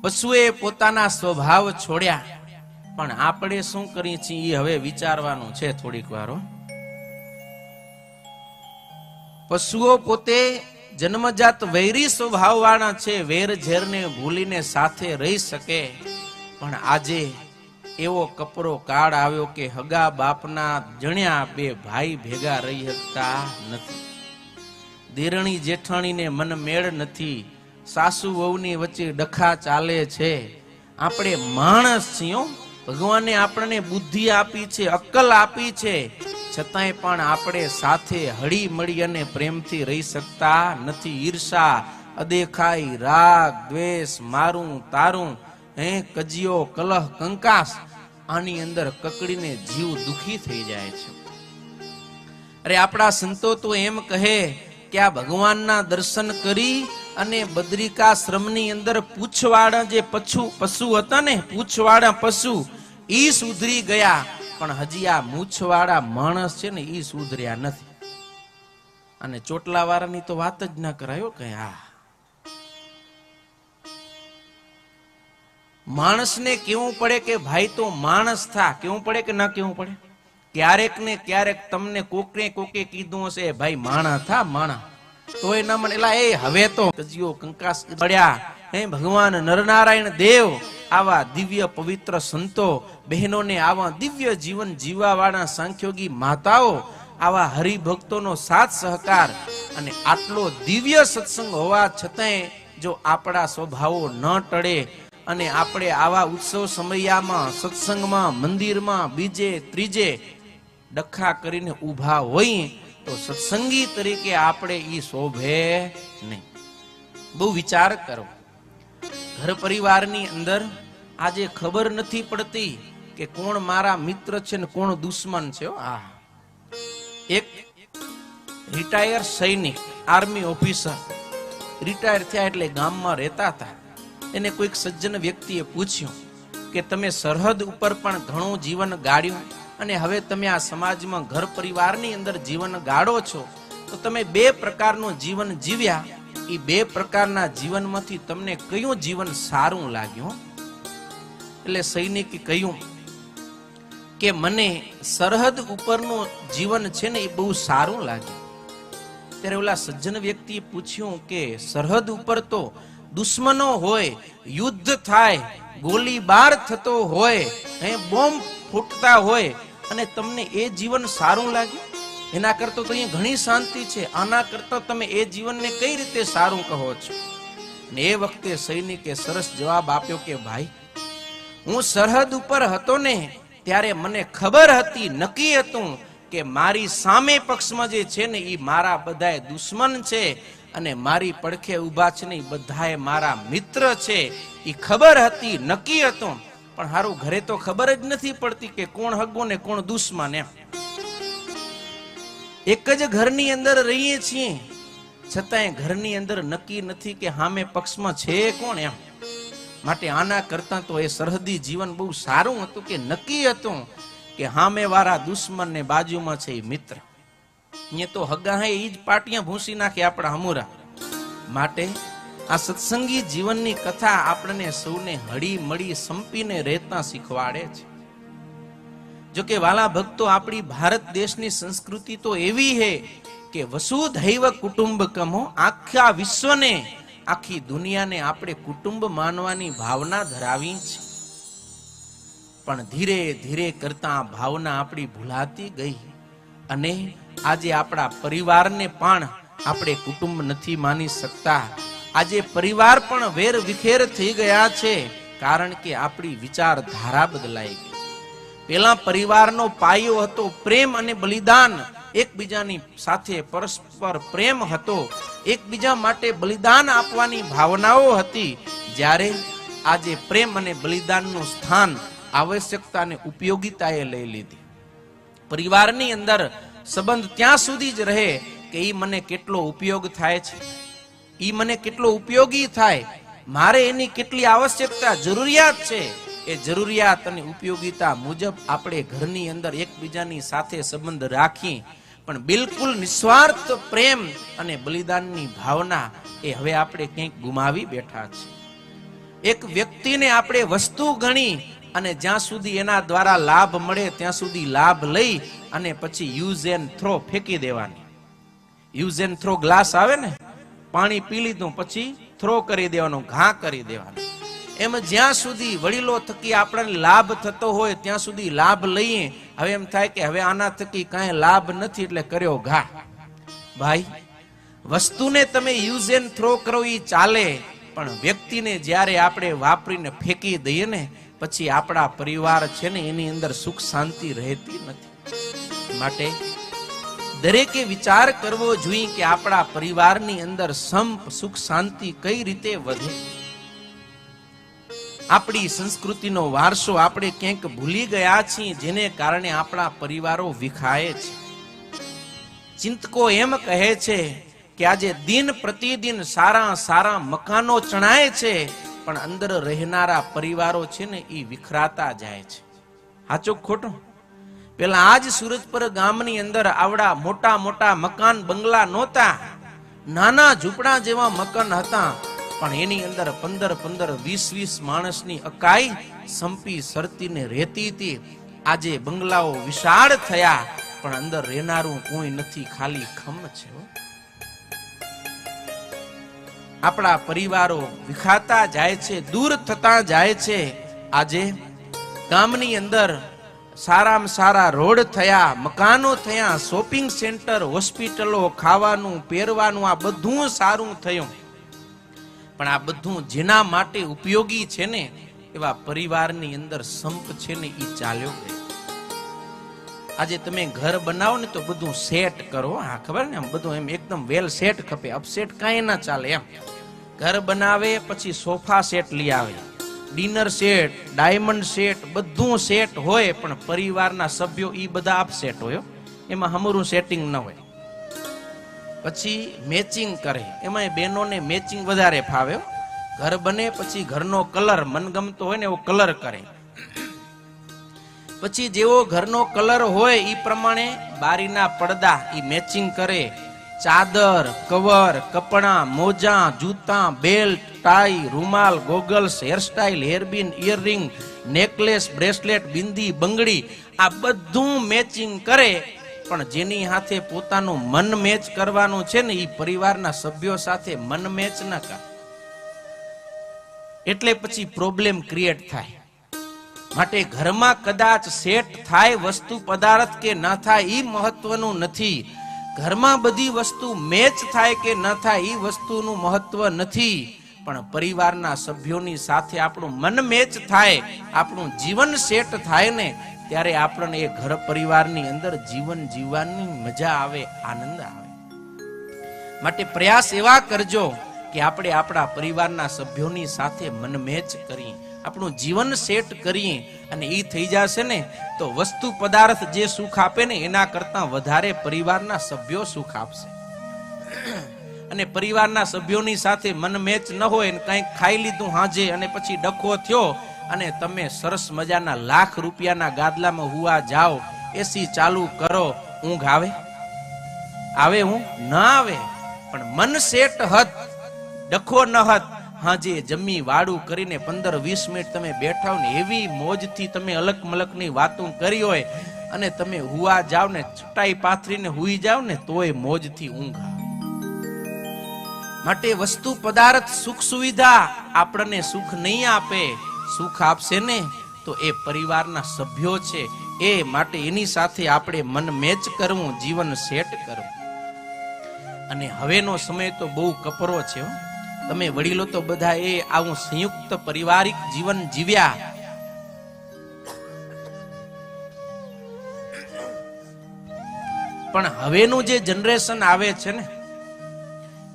પશુએ પોતાના સ્વભાવ છોડ્યા, પણ આપણે શું કરીએ છીએ હવે વિચારવાનું છે થોડીક વાર. પશુઓ પોતે જન્મજાત વૈરી સ્વભાવ વાળા છે, વેર ઝેરને ભૂલીને સાથે રહી શકે, પણ આજે એવો કપરો કાળ આવ્યો કે હગા બાપના જણ્યા બે ભાઈ ભેગા રહી શકતા નથી. દેરણી જેઠાણીને મન મેળ નથી, સાસુ વહુની વચ્ચે ડખા ચાલે છે. આપણે માણસ છીએ, ભગવાને આપણને બુદ્ધિ આપી છે, અક્કલ આપી છે, છતાંય પણ આપણે સાથે હળી મળી અને પ્રેમથી રહી શકતા નથી. ઈર્ષા, અદેખાઈ, રાગ, દ્વેષ, મારું તારું, કજિયો, કલહ, કંકાસ, આની અંદર કકડીને જીવ દુખી થઈ જાય છે. અરે આપણા સંતો તો એમ કહે કે આ ભગવાનના દર્શન કરી અને બદ્રિકાશ્રમની અંદર પૂછવાળા જે પશુ હતા ને, પૂછવાળા પશુ ઈ સુધરી ગયા, પણ હજી આ મૂછવાળા માણસ છે ને ઈ સુધર્યા નથી. અને ચોટલા વાળાની તો વાત જ ના કરાયો કે માણસને કેવું પડે કે ભાઈ તો માણસ થા, કેવું પડે કે ના કેવું પડે? ક્યારેક ને ક્યારેક તમને કોકે કીધું હશે ભાઈ માણા થા, માણા, તો એ ના મને એલા એ હવે તો કજિયો કંકાસ પડ્યા. ભગવાન નરનારાયણ દેવ આવા દિવ્ય પવિત્ર સંતો બહેનોને, આવા દિવ્ય જીવન જીવવા વાળા સાંખ્યોગી માતાઓ, આવા હરિભક્તોનો સાથ સહકાર અને આટલો દિવ્ય સત્સંગ હોવા છતાંય જો આપણા સ્વભાવો ન ટળે અને આપણે આવા ઉત્સવ સમયમાં સત્સંગમાં મંદિરમાં બીજે ત્રીજે ડખા કરીને ઊભા હોય તો સત્સંગી તરીકે આપણે ઈ શોભે નહીં. બહુ વિચાર કરો. ઘર પરિવારની અંદર આજે ખબર નથી પડતી કે કોણ મારા મિત્ર છે ને કોણ દુશ્મન છે. એક રિટાયર સૈનિક, આર્મી ઓફિસર રિટાયર થયા એટલે ગામમાં રહેતા હતા. એને કોઈક સજ્જન વ્યક્તિએ પૂછ્યું કે તમે સરહદ ઉપર પણ ઘણું જીવન ગાળ્યું અને હવે તમે આ સમાજમાં ઘર પરિવારની અંદર જીવન ગાળો છો, તો તમે બે પ્રકારનું જીવન જીવ્યા, એ બે પ્રકારના જીવનમાંથી તમને કયું જીવન સારું લાગ્યું? એટલે સૈનિકે કહ્યું કે મને સરહદ ઉપરનું જીવન છે ને એ બહુ સારું લાગ્યું. ત્યારે ઓલા સજ્જન વ્યક્તિએ પૂછ્યું કે સરહદ ઉપર તો દુશ્મનો હોય, યુદ્ધ થાય, ગોળીબાર થતો હોય, બોમ્બ ફૂટતા હોય, અને તમને એ જીવન સારું લાગ્યું? એના કરતા તો અહીંયા ઘણી શાંતિ છે, આના કરતા તમે એ જીવનને કઈ રીતે સારું કહો છો? ને એ વખતે સૈનિકે સરસ જવાબ આપ્યો કે ભાઈ, હું સરહદ ઉપર હતો ને ત્યારે મને ખબર હતી, નક્કી હતું કે મારી સામે પક્ષમાં જે છે ને એ મારા બધાય દુશ્મન છે અને મારી પડખે ઊભા છે ને એ બધાય મારા મિત્ર છે. એ ખબર હતી, નક્કી હતું, પણ હારું ઘરે તો ખબર જ નથી પડતી કે કોણ હગો ને કોણ દુશ્મન. એમ એક જ ઘરની અંદર રહીએ છીએ છતાંય ઘરની અંદર નક્કી નથી કે સામે પક્ષમાં છે કોણ. એમ માટે આના કરતા તો એ સરહદી જીવન બહુ સારું હતું કે નક્કી હતું કે સામે વાળા દુશ્મન ને બાજુમાં છે એ મિત્ર. એ તો હગા હે ઈ જ પાટિયા ભૂસી નાખે આપણા હમુરા. માટે આ સત્સંગી જીવનની કથા આપણને સૌને હળી મળી સંપીને રહેતા શીખવાડે છે. જો કે વાલા ભક્તો, આપણી ભારત દેશની સંસ્કૃતિ તો એવી છે કે વસુધૈવ કુટુંબકમ, આખા વિશ્વને, આખી દુનિયાને આપણે કુટુંબ માનવાની ભાવના ધરાવી છે. પણ ધીરે ધીરે કરતા ભાવના આપણી ભૂલાતી ગઈ અને આજે આપણા પરિવારને પણ આપણે કુટુંબ નથી માની શકતા. આજે પરિવાર પણ વેર વિખેર થઈ ગયા છે, કારણ કે આપણી વિચારધારા બદલાઈ ગઈ. પેલા પરિવારનો પાયો હતો પ્રેમ અને બલિદાન, એકબીજાની સાથે પરસ્પર પ્રેમ હતો, એકબીજા માટે બલિદાન આપવાની ભાવનાઓ હતી. જ્યારે આજે પ્રેમ અને બલિદાનનું સ્થાન આવશ્યકતા અને ઉપયોગિતાએ લઈ લીધી. પરિવારની અંદર સંબંધ ત્યાં સુધી જ રહે કે ઈ મને કેટલો ઉપયોગ થાય છે, ઈ મને કેટલો ઉપયોગી થાય, મારે એની કેટલી આવશ્યકતા જરૂરિયાત છે, એ જરૂરિયાત અને ઉપયોગિતા મુજબ આપણે ઘરની અંદર એકબીજાની સાથે સંબંધ રાખી. પણ બિલકુલ નિસ્વાર્થ પ્રેમ અને બલિદાનની ભાવના એ હવે આપણે કંઈક ગુમાવી બેઠા છે. એક વ્યક્તિને આપણે વસ્તુ ગણી અને જ્યાં સુધી એના દ્વારા લાભ મળે ત્યાં સુધી લાભ લઈ અને પછી યુઝ એન્ડ થ્રો ફેંકી દેવાની. યુઝ એન્ડ થ્રો ગ્લાસ આવે ને, પાણી પી લીધું પછી થ્રો કરી દેવાનું, ઘા કરી દેવાનું. એમ જ્યાં સુધી વડીલો થકી આપણને લાભ થતો હોય ત્યાં સુધી લાભ લઈએ. હવે એમ થાય કે હવે આના થકી કાંઈ લાભ નથી એટલે કર્યો ઘા. ભાઈ, વસ્તુને તમે યુઝ એન્ડ થ્રો કરો એ ચાલે, પણ વ્યક્તિને જ્યારે આપણે વાપરીને ફેંકી દઈએ ને પછી આપણા પરિવાર છે ને એની અંદર સુખ શાંતિ રહેતી નથી. માટે દરેકે વિચાર કરવો જોઈએ કે આપણા પરિવારની અંદર સંપ સુખ શાંતિ કઈ રીતે વધે. આપણી સંસ્કૃતિનો વારસો આપણે ક્યાંક ભૂલી ગયા છીએ, જેને કારણે આપણા પરિવારો વિખાય છે. ચિંતકો એમ કહે છે કે આજે દિન પ્રતિદિન સારા સારા મકાનો ચણાય છે, પણ અંદર રહેનારા પરિવારો છે ને એ વિખરાતા જાય છે. સાચું ખોટું? પેલા આજ સુરજપર ગામની અંદર આવડા મોટા મોટા મકાન બંગલા નહોતા, નાના ઝૂંપડા જેવા મકાન હતા, પણ એની અંદર 15-15, 20-20 માણસની અકાઈ સંપી સરતીને રહેતી હતી. આજે બંગલાઓ વિશાળ થયા, પણ અંદર રહેનારું કોઈ નથી, ખાલી ખમ છે. આપણા પરિવારો વિખાતા જાય છે, દૂર થતા જાય છે. આજે ગામની અંદર સારામાં સારા રોડ થયા, મકાનો થયા, શોપિંગ સેન્ટર, હોસ્પિટલો, ખાવાનું પહેરવાનું આ બધું સારું થયું, પણ આ બધું જેના માટે ઉપયોગી છે ને એવા પરિવારની અંદર સંપ છે ને એ ચાલ્યો ગયો. આજે તમે ઘર બનાવો ને તો બધું સેટ કરો, હા ખબર ને, બધું એમ એકદમ વેલ સેટ ખપે, અપસેટ કાંઈ ના ચાલે. એમ ઘર બનાવે પછી સોફા સેટ લઈ આવે, ડિનર સેટ, ડાયમંડ સેટ, બધું સેટ હોય, પણ પરિવારના સભ્યો ઈ બધા અપસેટ હોય, એમાં હમરું સેટિંગ ન હોય. પછી મેચિંગ કરે, એમાં બહેનોને મેચિંગ વધારે ફાવે. ઘર બને પછી ઘરનો કલર મનગમતો હોય ને એવો કલર કરે, પછી જેવો ઘરનો કલર હોય એ પ્રમાણે બારીના પડદા ઈ મેચિંગ કરે, ચાદર, કવર, કપડા, મોજા, જૂતા, બેલ્ટ, ટાઈ, રૂમાલ, goggles, hairstyle, હેરબીન, ઇયરરિંગ, necklace, bracelet, bindi, બંગડી, આ બધું મેચિંગ કરે. પણ જેની સાથે પોતાનું મન મેચ કરવાનું છે ને એ પરિવારના સભ્યો સાથે મન મેચ ન કરે, એટલે પછી પ્રોબ્લેમ ક્રિએટ થાય. માટે ઘરમાં કદાચ સેટ થાય વસ્તુ પદાર્થ કે ન થાય એ મહત્વનું નથી, ઘરમાં બધી વસ્તુ મેચ થાય કે ન થાય એ વસ્તુનું મહત્વ નથી, પણ પરિવારના સભ્યોની સાથે આપણું મન મેચ થાય, આપણું જીવન સેટ થાય ને ત્યારે આપણને એ ઘર પરિવારની અંદર જીવન જીવવાની મજા આવે, આનંદ આવે. માટે પ્રયાસ એવા કરજો કે આપણે આપણા પરિવારના સભ્યોની સાથે મન મેચ કરી આપણું જીવન સેટ કરીએ, અને એ થઈ જશે ને તો વસ્તુ પદાર્થ જે સુખ આપે ને એના કરતા વધારે પરિવારના સભ્યો સુખ આપશે. અને પરિવારના સભ્યોની સાથે મન મેચ ન હોય, કંઈક ખાઈ લીધું હાજે અને પછી ડખો થયો અને તમે સરસ મજાના લાખ રૂપિયાના ગાદલામાં હુવા જાઓ, એસી ચાલુ કરો, ઊંઘ આવે? આવે? ઊંઘ ના આવે. પણ મન સેટ હત, ડખો ન હત, હાજે જમી વાડું કરીને 15-20 મિનિટ તમે બેઠા ને એવી મોજથી તમે અલક મલકની વાતો કરી હોય અને તમે હુવા જાવ ને ચટાઈ પાથરીને હુઈ જાવ ને તોય મોજથી ઊંઘ આવે. માટે વસ્તુ પદાર્થ સુખ સુવિધા આપણને સુખ નહીં આપે, સુખ આપશે ને તો એ પરિવારના સભ્યો છે એ. માટે એની સાથે આપણે મન મેચ કરવું, જીવન સેટ કરવું. અને હવેનો સમય તો બહુ કપરો છે. તમે વડીલો તો બધા એ આવું સંયુક્ત પારિવારિક જીવન જીવ્યા, પણ હવેનું જે જનરેશન આવે છે ને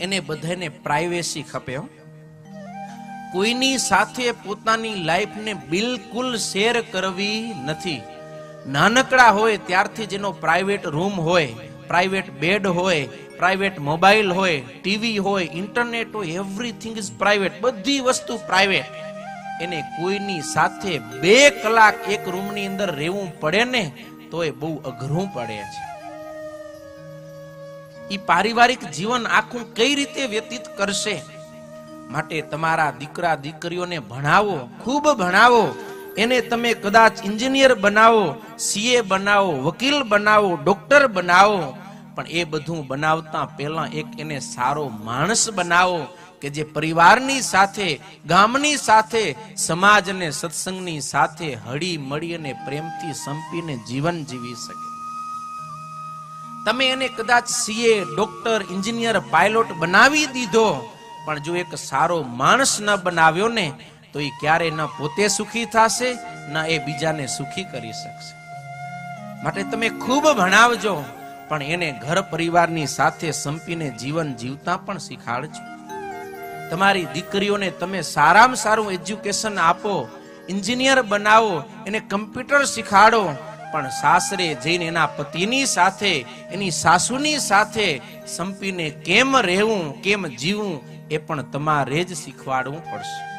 એને બધાને પ્રાઇવેસી ખપે. કોઈની સાથે પોતાની લાઈફને બિલકુલ શેર કરવી નથી. નાનકડા હોય ત્યારથી જેનો પ્રાઇવેટ રૂમ હોય, પ્રાઇવેટ બેડ હોય, પ્રાઇવેટ મોબાઈલ હોય, ટીવી હોય, ઇન્ટરનેટ હોય, એવરીથિંગ ઇઝ પ્રાઇવેટ, બધી વસ્તુ પ્રાઇવેટ. એને કોઈની સાથે 2 કલાક એક રૂમની અંદર રહેવું પડે ને તો એ બહુ અઘરું પડે છે. ઈ પારિવારિક જીવન આખું કઈ રીતે વ્યતીત કરશે? માટે તમારા દીકરા દીકરીઓને ભણાવો, ખૂબ ભણાવો. એને તમે કદાચ એન્જિનિયર બનાવો, સીએ બનાવો, વકીલ બનાવો, ડોક્ટર બનાવો, પણ એ બધું બનાવતા પહેલા એક એને સારો માણસ બનાવો કે જે પરિવારની સાથે, ગામની સાથે, સમાજ અને સત્સંગની સાથે હળી મળી અને પ્રેમથી સંપીને જીવન જીવી શકે. તમે એને કદાચ સીએ, ડોક્ટર, એન્જિનિયર, પાયલોટ બનાવી દીધો, પણ જો એક સારો માણસ ન બનાવ્યો ને તો એ ક્યારે ન પોતે સુખી થશે, ન એ બીજાને સુખી કરી શકશે. માટે તમે ખૂબ ભણાવજો, પણ એને ઘર પરિવારની સાથે સંપીને જીવન જીવતા પણ શીખાડજો. તમારી દીકરીઓને તમે સારામાં સારું એજ્યુકેશન આપો, એન્જિનિયર બનાવો, એને કમ્પ્યુટર શીખાડો, પણ સાસરે જઈને એના પતિની સાથે, એની સાસુની સાથે સંપીને કેમ રહેવું, કેમ જીવવું એ પણ તમારે જ શીખવાડવું પડશે.